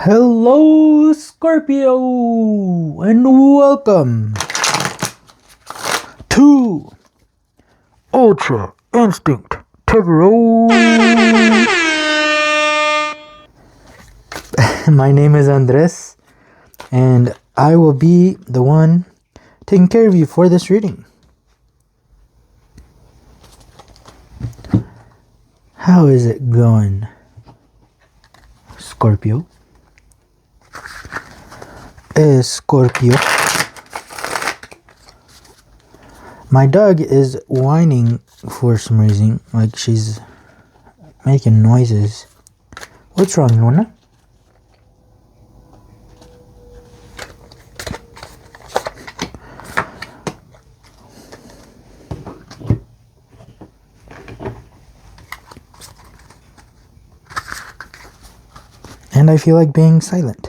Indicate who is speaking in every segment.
Speaker 1: Hello, Scorpio, and welcome to Ultra Instinct Tarot. My name is Andres, and I will be the one taking care of you for this reading. How is it going, Scorpio? Scorpio. My dog is whining for some reason, like she's making noises. What's wrong, Luna? And I feel like being silent.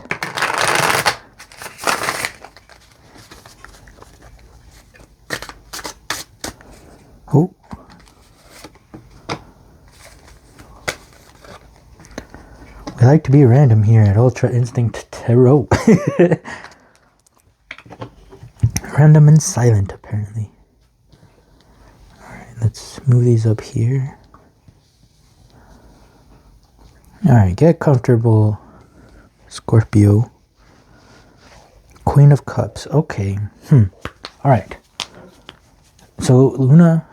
Speaker 1: Oh. We like to be random here at Ultra Instinct Tarot. Random and silent, apparently. Alright, let's move these up here. Alright, get comfortable, Scorpio. Queen of Cups. Okay. Alright. So, Luna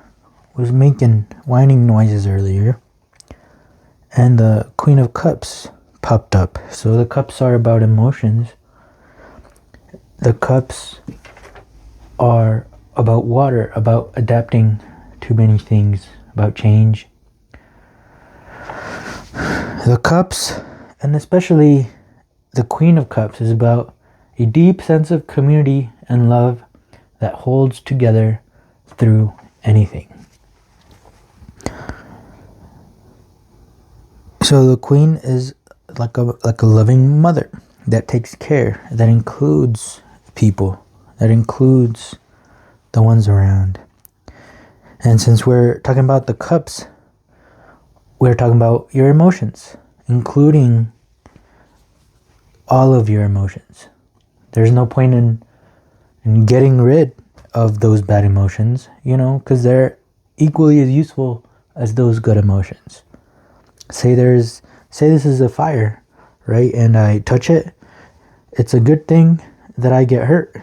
Speaker 1: was making whining noises earlier, and the Queen of Cups popped up. So the cups are about emotions. The cups are about water, about adapting to many things, about change. The cups, and especially the Queen of Cups, is about a deep sense of community and love that holds together through anything. So the Queen is like a loving mother that takes care, that includes people, that includes the ones around. And since we're talking about the cups, we're talking about your emotions, including all of your emotions. There's no point in getting rid of those bad emotions, because they're equally as useful as those good emotions. Say this is a fire, right? And I touch it. It's a good thing that I get hurt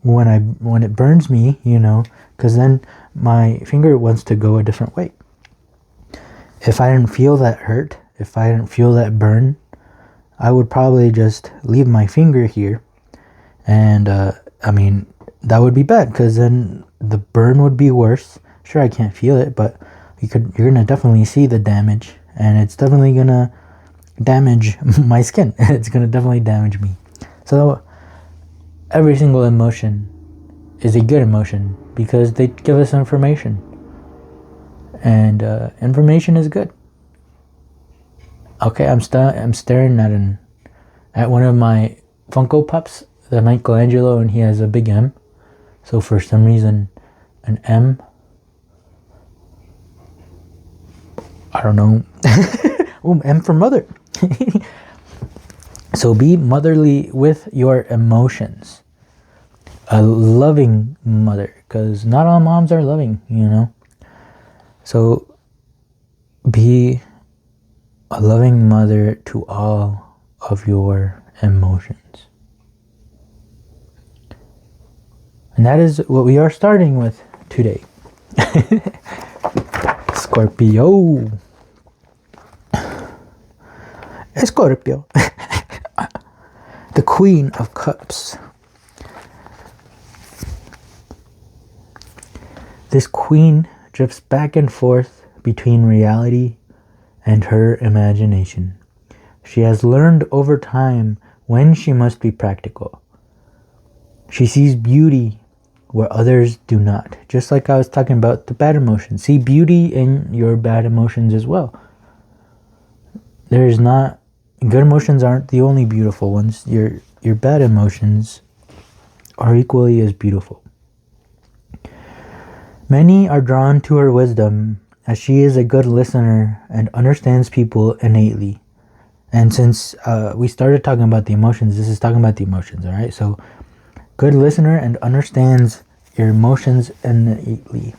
Speaker 1: when it burns me, because then my finger wants to go a different way. If I didn't feel that hurt, if I didn't feel that burn, I would probably just leave my finger here. And, that would be bad, because then the burn would be worse. Sure, I can't feel it, but you're going to definitely see the damage. And it's definitely going to damage my skin. It's going to definitely damage me. So, every single emotion is a good emotion, because they give us information. And information is good. Okay, I'm staring at one of my Funko Pops, the Michelangelo, and he has a big M. So for some reason, an M. I don't know. Oh, M for mother. So be motherly with your emotions. A loving mother, because not all moms are loving, So be a loving mother to all of your emotions. And that is what we are starting with today. Scorpio. Scorpio. The Queen of Cups. This queen drifts back and forth between reality and her imagination. She has learned over time when she must be practical. She sees beauty where others do not. Just like I was talking about the bad emotions. See beauty in your bad emotions as well. Good emotions aren't the only beautiful ones. Your bad emotions are equally as beautiful. Many are drawn to her wisdom, as she is a good listener and understands people innately. And since we started talking about the emotions, this is talking about the emotions, all right? So, good listener and understands your emotions innately.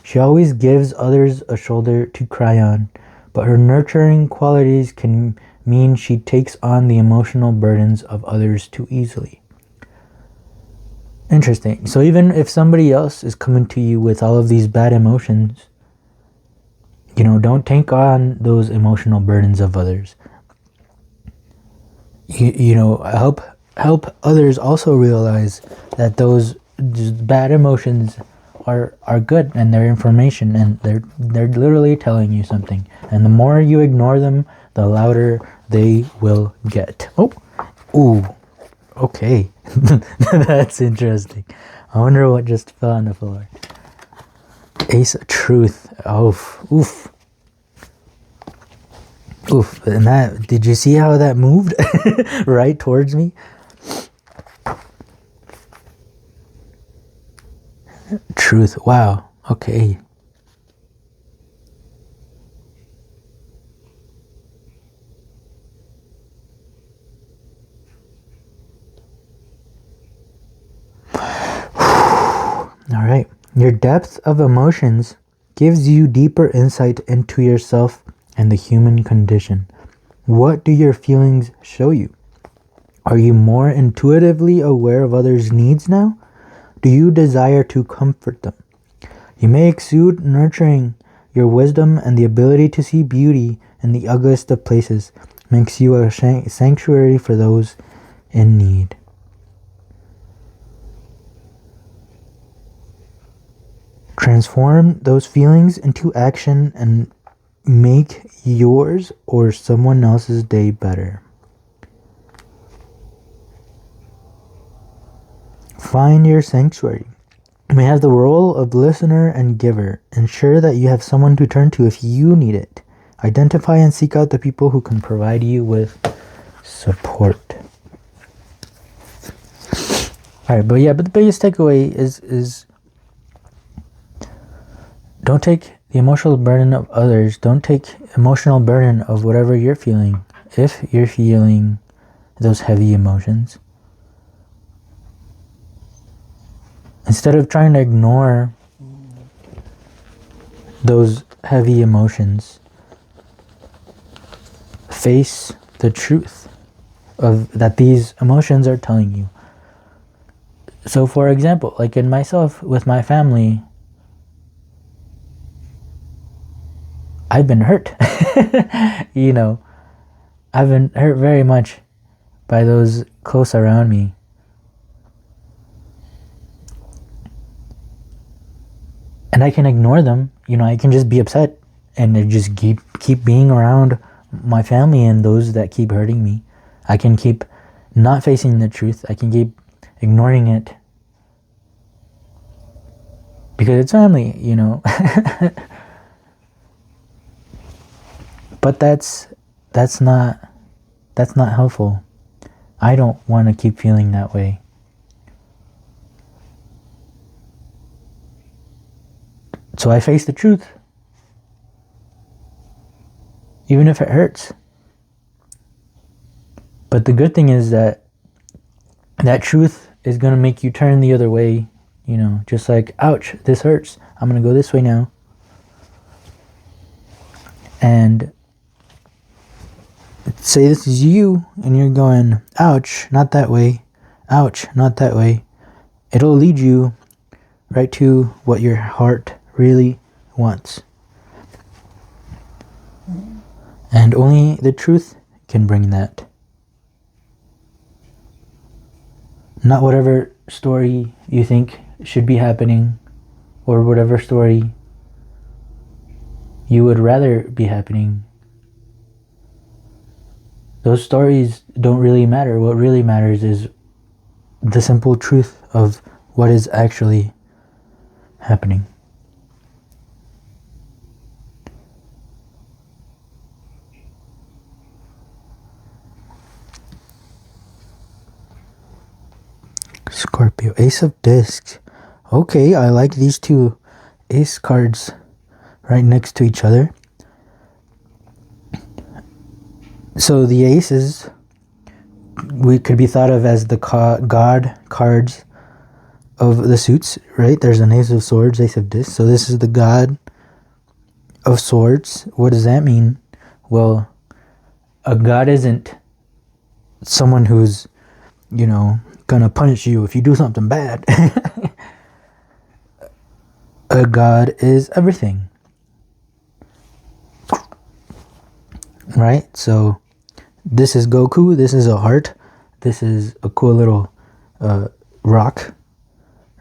Speaker 1: She always gives others a shoulder to cry on, but her nurturing qualities can mean she takes on the emotional burdens of others too easily. Interesting. So even if somebody else is coming to you with all of these bad emotions, you know, don't take on those emotional burdens of others. You know, help others also realize that those bad emotions are good, and they're information, and they're literally telling you something. And the more you ignore them, the louder they will get. Oh, ooh, okay, that's interesting. I wonder what just fell on the floor. Ace of Truth. Oof, oof. Oof, and that, did you see how that moved right towards me? Truth, wow, okay. All right, your depth of emotions gives you deeper insight into yourself and the human condition. What do your feelings show you? Are you more intuitively aware of others' needs now? Do you desire to comfort them? You may exude nurturing. Your wisdom and the ability to see beauty in the ugliest of places makes you a sanctuary for those in need. Transform those feelings into action and make yours or someone else's day better. Find your sanctuary. You may have the role of listener and giver. Ensure that you have someone to turn to if you need it. Identify and seek out the people who can provide you with support. Alright, but the biggest takeaway is don't take the emotional burden of others. Don't take emotional burden of whatever you're feeling. If you're feeling those heavy emotions, instead of trying to ignore those heavy emotions, face the truth of that these emotions are telling you. So for example, like in myself, with my family, I've been hurt. You know, I've been hurt very much by those close around me. And I can ignore them. You know, I can just be upset and just keep being around my family and those that keep hurting me. I can keep not facing the truth. I can keep ignoring it because it's family, you know. But that's not helpful. I don't want to keep feeling that way. So I face the truth, even if it hurts. But the good thing is that truth is going to make you turn the other way, you know, just like, ouch, this hurts. I'm going to go this way now. And say this is you, and you're going, ouch, not that way. Ouch, not that way. It'll lead you right to what your heart really wants. And only the truth can bring that. Not whatever story you think should be happening, or whatever story you would rather be happening. Those stories don't really matter. What really matters is the simple truth of what is actually happening. Scorpio, Ace of Discs. Okay, I like these two ace cards right next to each other. So the aces could be thought of as the god cards of the suits, right? There's an ace of swords, ace of discs. So this is the god of swords. What does that mean? Well, a god isn't someone who's, gonna punish you if you do something bad. A god is everything, right? So this is Goku, this is a heart, this is a cool little rock,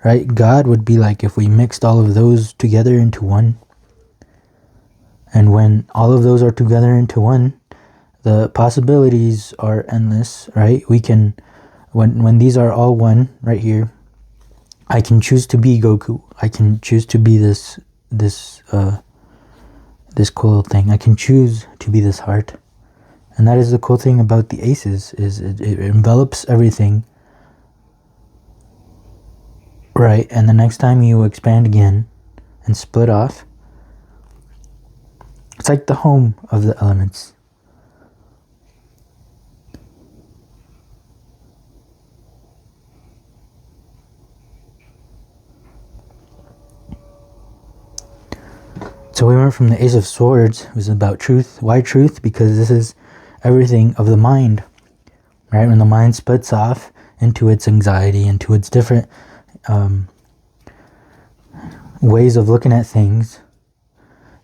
Speaker 1: right? God would be like if we mixed all of those together into one. And when all of those are together into one, the possibilities are endless, right? We can, when these are all one right here, I can choose to be Goku. I can choose to be this cool thing. I can choose to be this heart. And that is the cool thing about the aces, is it envelops everything. Right, and the next time you expand again and split off, it's like the home of the elements. So we went from the Ace of Swords, it was about truth. Why truth? Because this is everything of the mind, right? When the mind splits off into its anxiety, into its different ways of looking at things,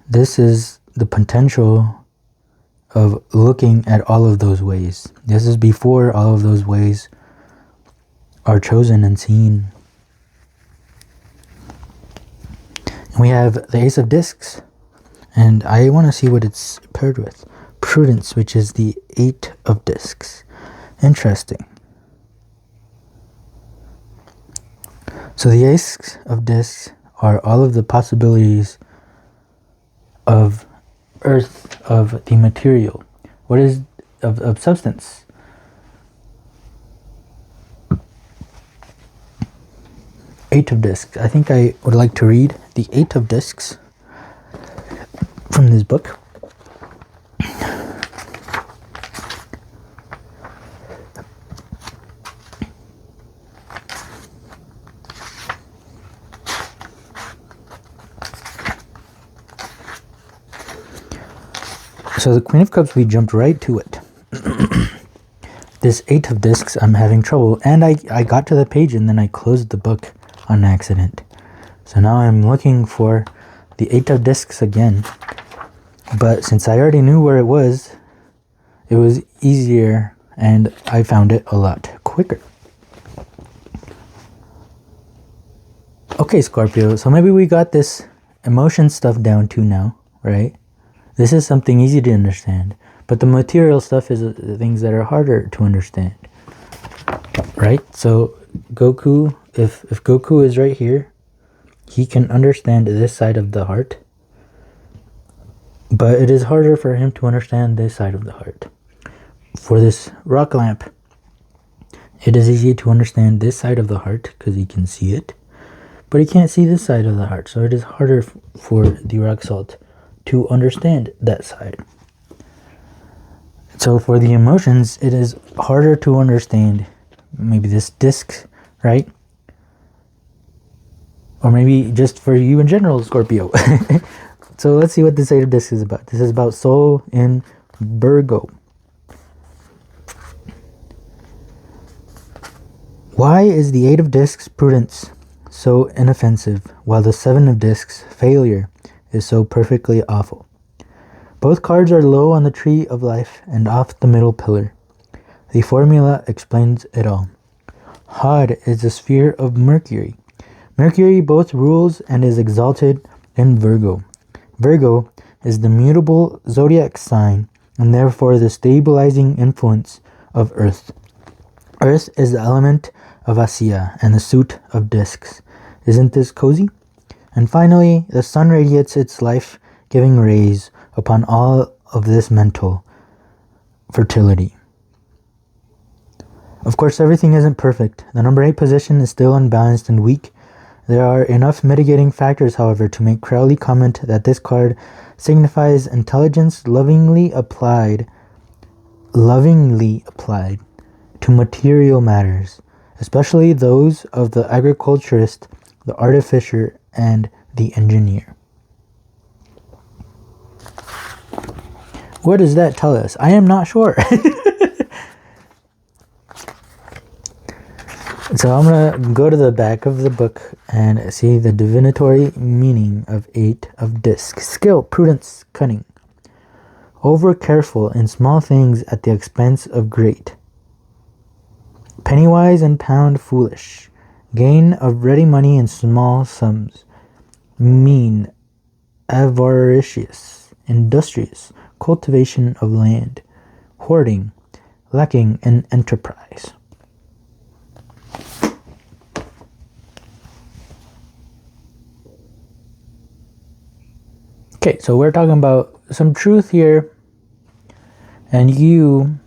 Speaker 1: this is the potential of looking at all of those ways. This is before all of those ways are chosen and seen. We have the Ace of Discs, and I want to see what it's paired with. Prudence, which is the 8 of Discs. Interesting. So the Ace of Discs are all of the possibilities of earth, of the material. What is of substance? Eight of Discs. I think I would like to read the 8 of Discs from this book. So the Queen of Cups, we jumped right to it. This 8 of Discs, I'm having trouble. And I got to the page and then I closed the book on accident. So now I'm looking for the 8 of Discs again. But since I already knew where it was easier and I found it a lot quicker. Okay, Scorpio, so maybe we got this emotion stuff down too now, right? This is something easy to understand. But the material stuff is the things that are harder to understand. Right? So Goku, if Goku is right here, he can understand this side of the heart. But it is harder for him to understand this side of the heart. For this rock lamp, it is easy to understand this side of the heart because he can see it. But he can't see this side of the heart. So it is harder for the rock salt to understand that side. So for the emotions, it is harder to understand maybe this disc, right? Or maybe just for you in general, Scorpio. So let's see what this 8 of Discs is about. This is about soul in Virgo. Why is the 8 of Discs, prudence, so inoffensive, while the 7 of Discs, failure, is so perfectly awful? Both cards are low on the tree of life and off the middle pillar. The formula explains it all. Hod is the sphere of Mercury. Mercury both rules and is exalted in Virgo. Virgo is the mutable zodiac sign and therefore the stabilizing influence of Earth. Earth is the element of Asiya and the suit of discs. Isn't this cozy? And finally, the sun radiates its life-giving rays upon all of this mental fertility. Of course, everything isn't perfect. The number 8 position is still unbalanced and weak. There are enough mitigating factors, however, to make Crowley comment that this card signifies intelligence lovingly applied lovingly applied to material matters, especially those of the agriculturist, the artificer, and the engineer. What does that tell us? I am not sure. So I'm going to go to the back of the book and see the divinatory meaning of 8 of discs. Skill, prudence, cunning. Over careful in small things at the expense of great. Pennywise and pound foolish. Gain of ready money in small sums. Mean, avaricious, industrious. Cultivation of land. Hoarding, lacking in enterprise. Okay, so we're talking about some truth here, and you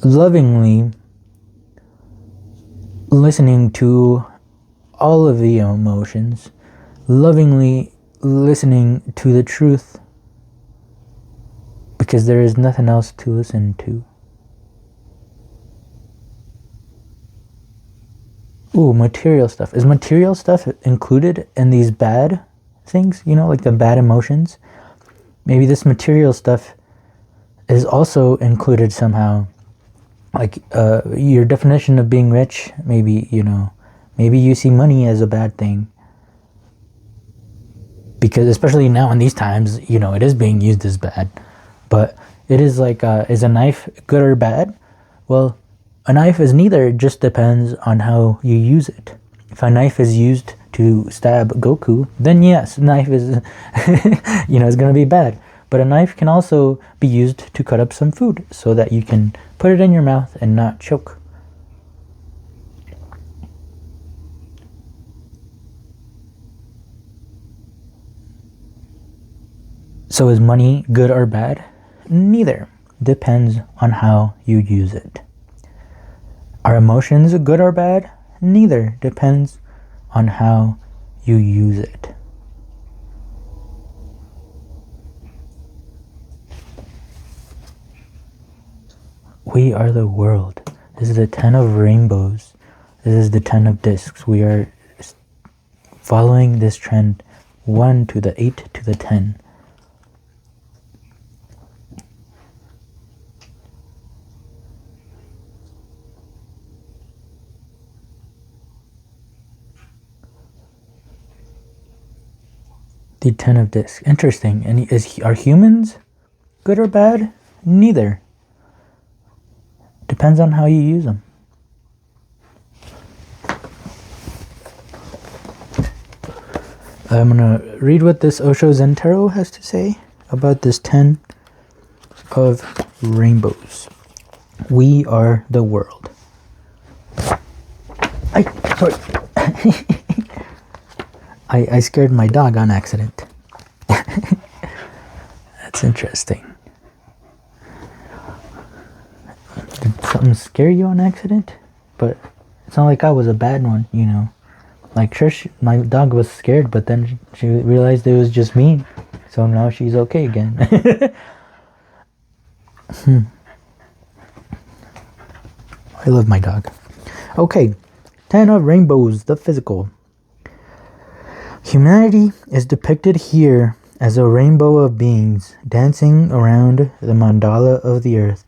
Speaker 1: lovingly listening to all of the emotions, lovingly listening to the truth, because there is nothing else to listen to. Ooh, material stuff. Is material stuff included in these bad things, like the bad emotions? Maybe this material stuff is also included somehow, like your definition of being rich. Maybe you see money as a bad thing, because especially now in these times, it is being used as bad. But it is like, is a knife good or bad? Well, a knife is neither. It just depends on how you use it. If a knife is used to stab Goku, then yes, knife is, is going to be bad. But a knife can also be used to cut up some food so that you can put it in your mouth and not choke. So is money good or bad? Neither. Depends on how you use it. Are emotions good or bad? Neither. Depends on how you use it. We are the world. This is the 10 of rainbows. This is the 10 of discs. We are following this trend 1 to the 8 to the 10. The 10 of discs. Interesting. And are humans good or bad? Neither. Depends on how you use them. I'm going to read what this OSHO Zen Tarot has to say about this 10 of rainbows. We are the world. Sorry. I scared my dog on accident. That's interesting. Did something scare you on accident? But it's not like I was a bad one, Like, sure, my dog was scared, but then she realized it was just me. So now she's okay again. I love my dog. Okay, 10 of rainbows, the physical. Humanity is depicted here as a rainbow of beings dancing around the mandala of the earth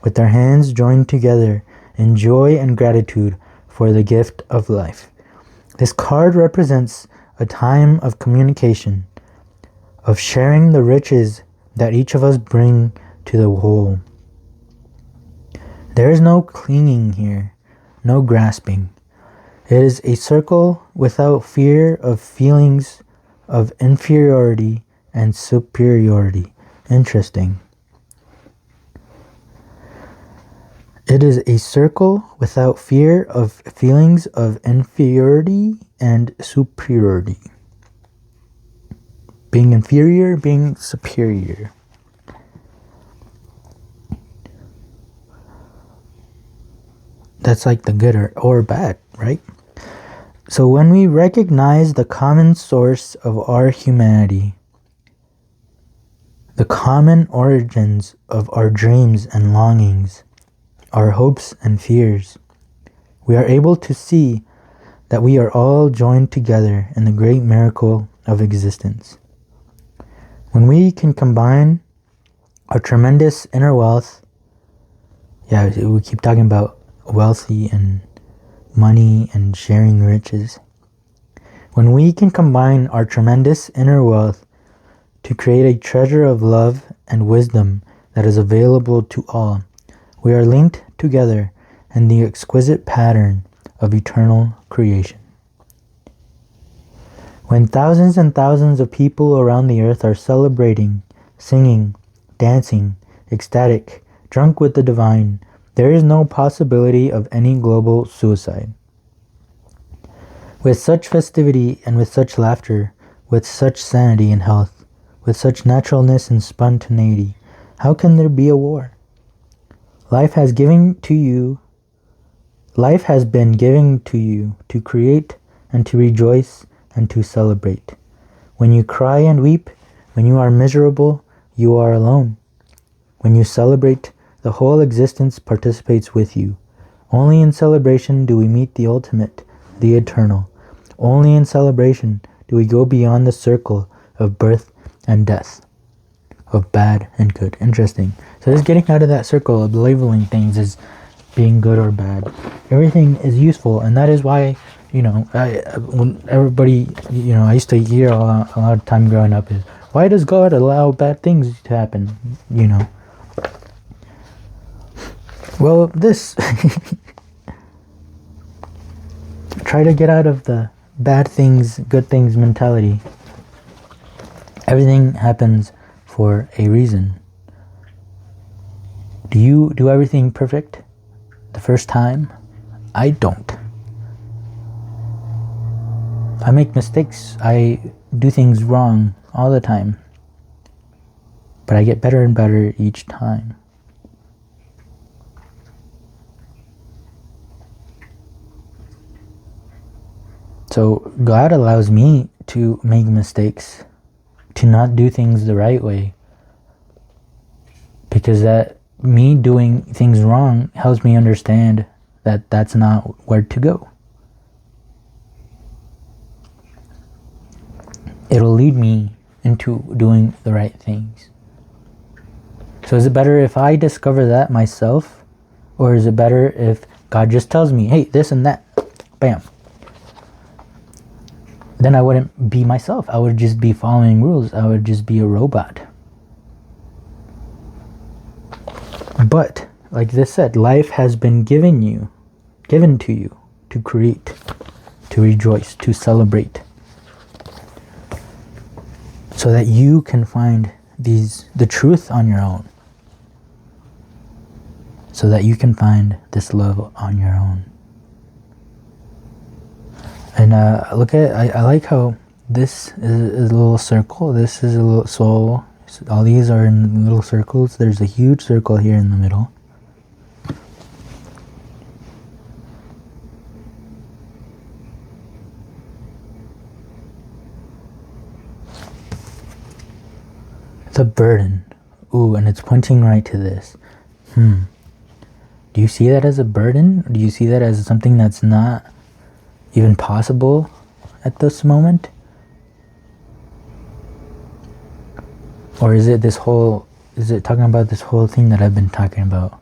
Speaker 1: with their hands joined together in joy and gratitude for the gift of life. This card represents a time of communication, of sharing the riches that each of us bring to the whole. There is no clinging here, no grasping. It is a circle without fear of feelings of inferiority and superiority. Interesting. It is a circle without fear of feelings of inferiority and superiority. Being inferior, being superior. That's like the good or bad, right? So when we recognize the common source of our humanity, the common origins of our dreams and longings, our hopes and fears, we are able to see that we are all joined together in the great miracle of existence. When we can combine our tremendous inner wealth, we keep talking about wealthy and money and sharing riches. When we can combine our tremendous inner wealth to create a treasure of love and wisdom that is available to all, we are linked together in the exquisite pattern of eternal creation. When thousands and thousands of people around the earth are celebrating, singing, dancing, ecstatic, drunk with the divine, there is no possibility of any global suicide. With such festivity and with such laughter, with such sanity and health, with such naturalness and spontaneity, how can there be a war? Life has been given to you to create and to rejoice and to celebrate. When you cry and weep, when you are miserable, you are alone. When you celebrate, the whole existence participates with you. Only in celebration do we meet the ultimate, the eternal. Only in celebration do we go beyond the circle of birth and death, of bad and good. Interesting. So just getting out of that circle of labeling things as being good or bad. Everything is useful, and that is why, when everybody, I used to hear a lot of time growing up is, why does God allow bad things to happen? Well, this try to get out of the bad things, good things mentality. Everything happens for a reason. Do you do everything perfect the first time? I don't. I make mistakes. I do things wrong all the time. But I get better and better each time. So God allows me to make mistakes, to not do things the right way, because that me doing things wrong helps me understand that that's not where to go. It'll lead me into doing the right things. So is it better if I discover that myself, or is it better if God just tells me, hey, this and that, bam? Then I wouldn't be myself. I would just be following rules. I would just be a robot. But, like this said, life has been given to you to create, to rejoice, to celebrate, so that you can find the truth on your own, so that you can find this love on your own. And look at, I like how this is a little circle, this is a little soul, all these are in little circles. There's a huge circle here in the middle. It's a burden. Ooh, and it's pointing right to this. Do you see that as a burden? Or do you see that as something that's not even possible at this moment? Or is it talking about this whole thing that I've been talking about?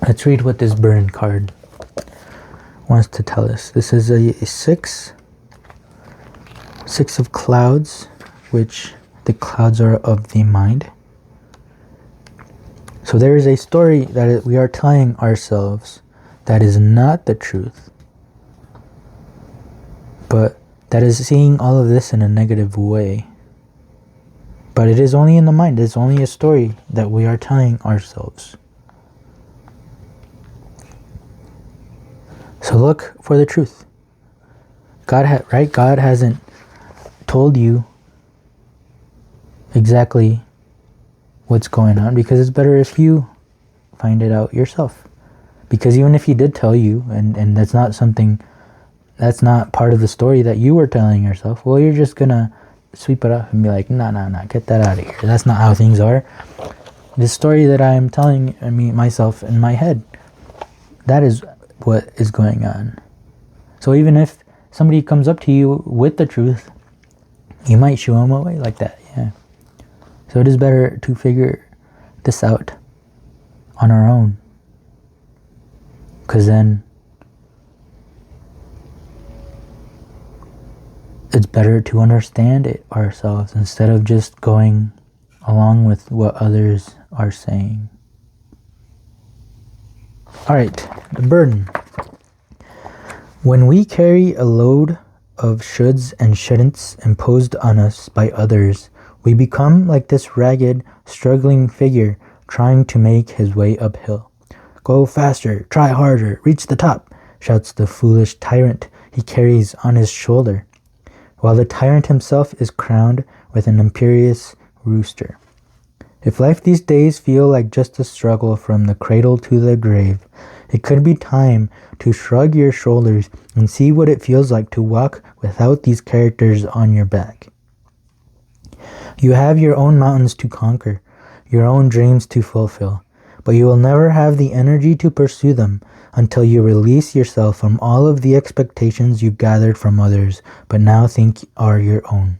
Speaker 1: Let's read what this burden card wants to tell us. This is a six of clouds, which the clouds are of the mind. So there is a story that we are telling ourselves that is not the truth, but that is seeing all of this in a negative way. But it is only in the mind. It's only a story that we are telling ourselves. So look for the truth. God hasn't told you exactly what's going on, because it's better if you find it out yourself. Because even if he did tell you, and that's not something, that's not part of the story that you were telling yourself, well, you're just gonna sweep it up and be like, nah, get that out of here. That's not how things are. The story that I'm telling myself in my head, that is what is going on. So even if somebody comes up to you with the truth, you might shoo them away like that, yeah. So it is better to figure this out on our own. Because then it's better to understand it ourselves instead of just going along with what others are saying. Alright, the burden. When we carry a load of shoulds and shouldn'ts imposed on us by others, we become like this ragged, struggling figure trying to make his way uphill. Go faster, try harder, reach the top, shouts the foolish tyrant he carries on his shoulder, while the tyrant himself is crowned with an imperious rooster. If life these days feel like just a struggle from the cradle to the grave, it could be time to shrug your shoulders and see what it feels like to walk without these characters on your back. You have your own mountains to conquer, your own dreams to fulfill, but you will never have the energy to pursue them until you release yourself from all of the expectations you gathered from others, but now think are your own.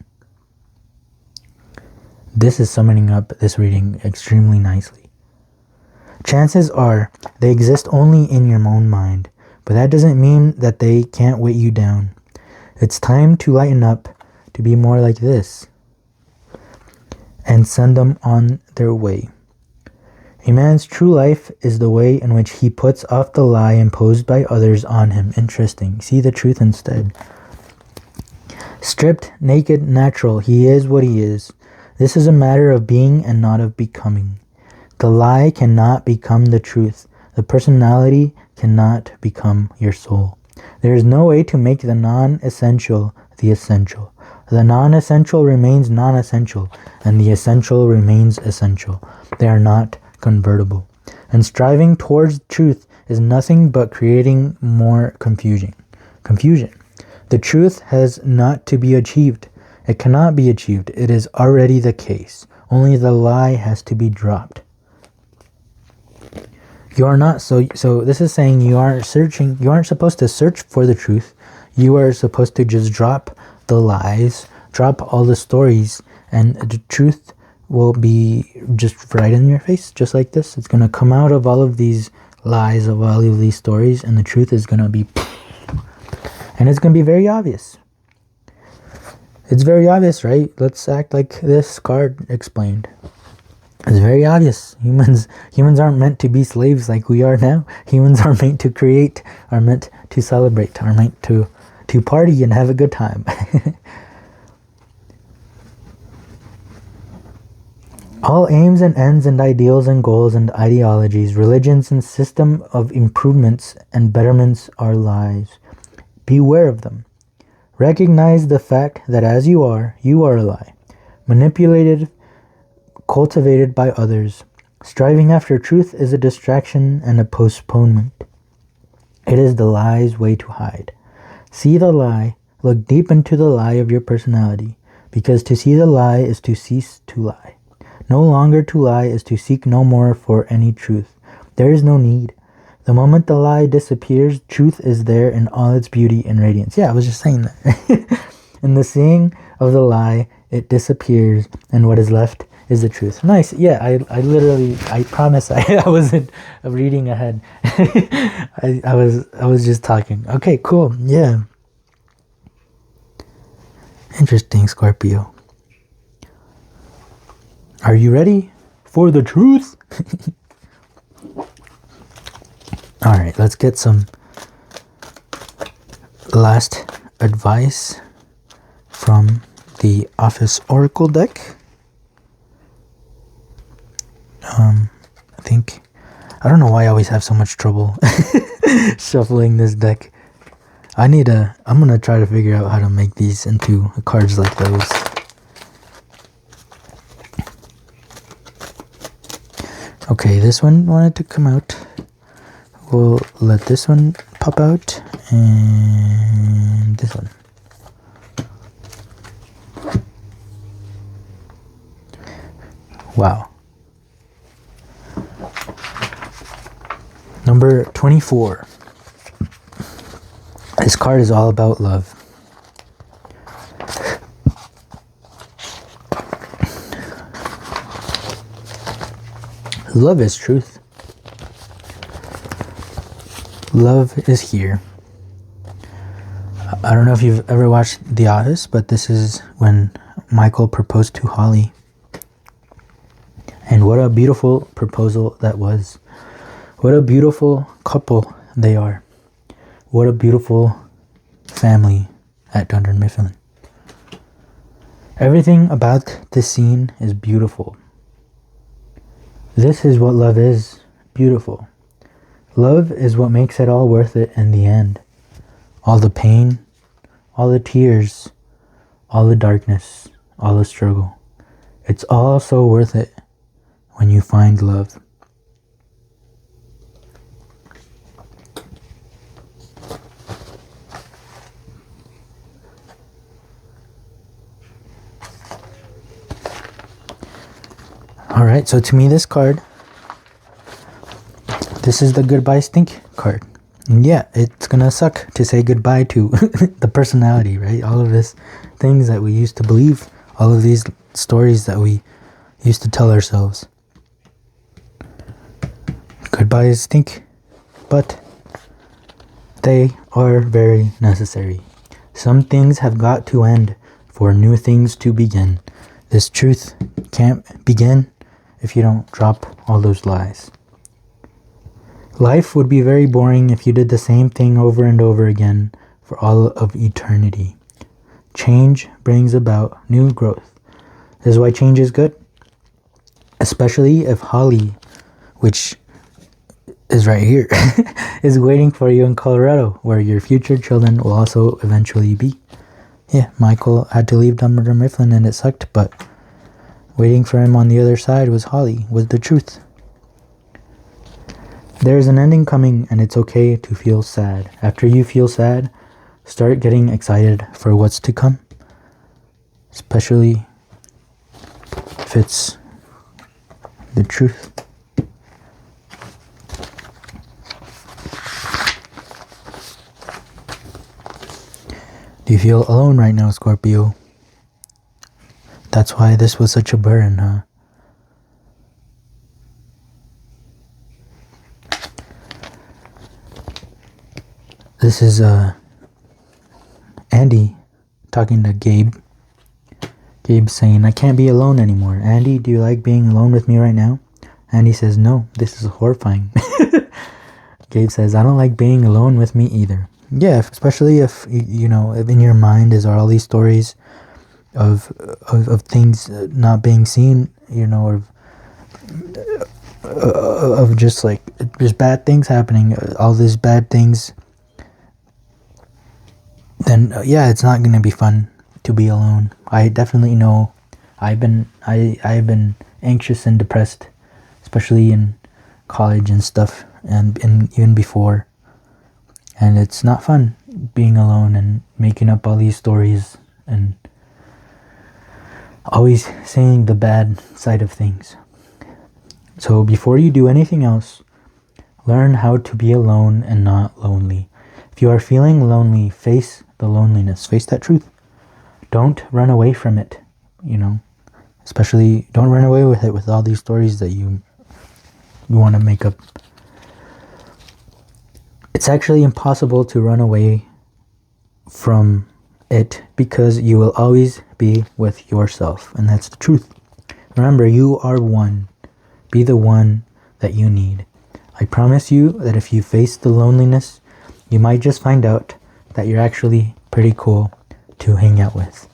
Speaker 1: This is summing up this reading extremely nicely. Chances are they exist only in your own mind, but that doesn't mean that they can't weigh you down. It's time to lighten up, to be more like this, and send them on their way. A man's true life is the way in which he puts off the lie imposed by others on him. Interesting. See the truth instead. Stripped, naked, natural, he is what he is. This is a matter of being and not of becoming. The lie cannot become the truth. The personality cannot become your soul. There is no way to make the non-essential the essential. The non-essential remains non-essential, and the essential remains essential. They are not convertible. And striving towards truth is nothing but creating more confusion. The truth has not to be achieved. It cannot be achieved. It is already the case. Only the lie has to be dropped. You are not so this is saying you aren't supposed to search for the truth. You are supposed to just drop the lies, drop all the stories, and the truth will be just right in your face, just like this. It's going to come out of all of these lies, of all of these stories, and the truth is going to be, and it's going to be very obvious. It's very obvious, right? Let's act like this card explained. It's very obvious. Humans aren't meant to be slaves like we are now. Humans are meant to create, are meant to celebrate, are meant to party and have a good time. All aims and ends and ideals and goals and ideologies, religions and system of improvements and betterments are lies. Beware of them. Recognize the fact that as you are a lie. Manipulated, cultivated by others. Striving after truth is a distraction and a postponement. It is the lie's way to hide. See the lie. Look deep into the lie of your personality, because to see the lie is to cease to lie. No longer to lie is to seek no more for any truth. There is no need. The moment the lie disappears, truth is there in all its beauty and radiance. Yeah, I was just saying that. In the seeing of the lie, it disappears, and what is left is the truth. Nice. Yeah, I promise I wasn't reading ahead. I was just talking. Okay, cool. Yeah. Interesting, Scorpio. Are you ready for the truth? All right, let's get some last advice from the Office Oracle deck. I don't know why I always have so much trouble shuffling this deck. I'm gonna try to figure out how to make these into cards like those. Okay, this one wanted to come out we'll let this one pop out, and this one. Wow. Number 24. This card is all about love. Love is truth. Love is here. I don't know if you've ever watched The Office, but this is when Michael proposed to Holly. And what a beautiful proposal that was. What a beautiful couple they are. What a beautiful family at Dunder Mifflin. Everything about this scene is beautiful. This is what love is. Beautiful. Love is what makes it all worth it in the end. All the pain, all the tears, all the darkness, all the struggle. It's all so worth it when you find love. Alright, so to me this card, this is the goodbye stink card. And yeah, it's gonna suck to say goodbye to the personality, right? All of these things that we used to believe, all of these stories that we used to tell ourselves. Goodbyes stink, but they are very necessary. Some things have got to end for new things to begin. This truth can't begin if you don't drop all those lies. Life would be very boring if you did the same thing over and over again for all of eternity. Change brings about new growth. This is why change is good. Especially if Holly, which is right here, is waiting for you in Colorado, where your future children will also eventually be. Yeah, Michael had to leave Dunder Mifflin and it sucked, but waiting for him on the other side was Holly, was the truth. There's an ending coming, and it's okay to feel sad. After you feel sad, start getting excited for what's to come. Especially if it's the truth. Do you feel alone right now, Scorpio? That's why this was such a burden, huh? This is Andy talking to Gabe. Gabe saying, I can't be alone anymore. Andy, do you like being alone with me right now? Andy says, no, this is horrifying. Gabe says, I don't like being alone with me either. Yeah, especially if, you know, if in your mind is all these stories of things not being seen, you know, of just like, just bad things happening, all these bad things, then yeah, it's not going to be fun to be alone. I definitely know I've been anxious and depressed, especially in college and stuff, and even before. And it's not fun being alone and making up all these stories and always saying the bad side of things. So before you do anything else, learn how to be alone and not lonely. If you are feeling lonely, face the loneliness. Face that truth. Don't run away from it, you know. Especially, don't run away with it with all these stories that you want to make up. It's actually impossible to run away from it because you will always be with yourself. And that's the truth. Remember, you are one. Be the one that you need. I promise you that if you face the loneliness, you might just find out that you're actually pretty cool to hang out with.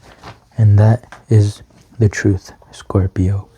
Speaker 1: And that is the truth, Scorpio.